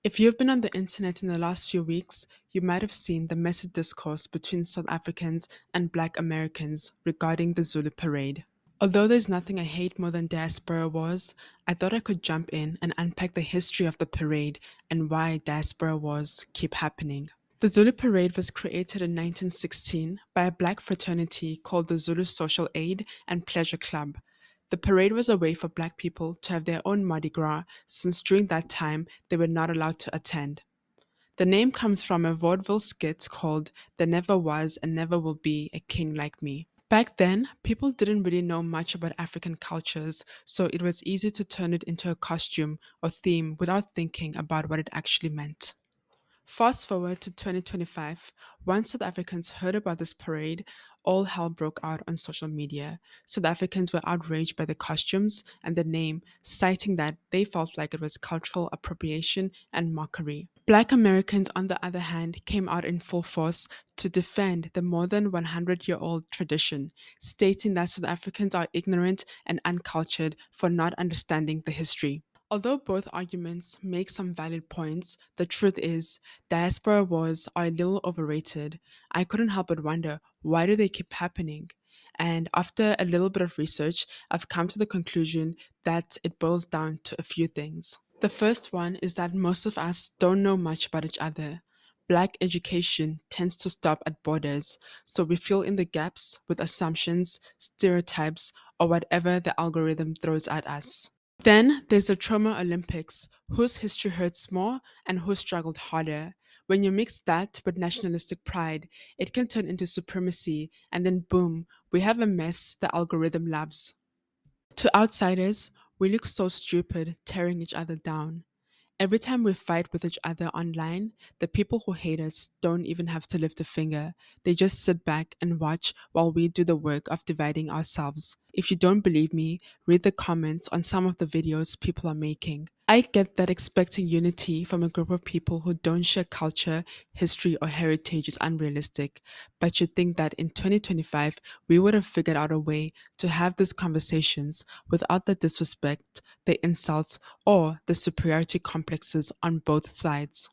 If you've been on the internet in the last few weeks, you might have seen the messy discourse between South Africans and Black Americans regarding the Zulu parade. Although there's nothing I hate more than Diaspora wars, I thought I could jump in and unpack the history of the parade and why Diaspora wars keep happening. The Zulu parade was created in 1916 by a black fraternity called the Zulu Social Aid and Pleasure Club. The parade was a way for black people to have their own Mardi Gras since during that time they were not allowed to attend. The name comes from a vaudeville skit called There Never Was and Never Will Be a King Like Me. Back then, people didn't really know much about African cultures, so it was easy to turn it into a costume or theme without thinking about what it actually meant. Fast forward to 2025, once South Africans heard about this parade, all hell broke out on social media. South Africans were outraged by the costumes and the name, citing that they felt like it was cultural appropriation and mockery. Black Americans, on the other hand, came out in full force to defend the more than 100-year-old tradition, stating that South Africans are ignorant and uncultured for not understanding the history. Although both arguments make some valid points, the truth is, diaspora wars are a little overrated. I couldn't help but wonder, why do they keep happening? And after a little bit of research, I've come to the conclusion that it boils down to a few things. The first one is that most of us don't know much about each other. Black education tends to stop at borders, so we fill in the gaps with assumptions, stereotypes, or whatever the algorithm throws at us. Then there's the Trauma Olympics, whose history hurts more and who struggled harder. When you mix that with nationalistic pride, it can turn into supremacy, and then boom, we have a mess the algorithm loves. To outsiders, we look so stupid tearing each other down. Every time we fight with each other online, the people who hate us don't even have to lift a finger. They just sit back and watch while we do the work of dividing ourselves. If you don't believe me, read the comments on some of the videos people are making. I get that expecting unity from a group of people who don't share culture, history, or heritage is unrealistic, but you'd think that in 2025 we would have figured out a way to have these conversations without the disrespect, the insults, or the superiority complexes on both sides.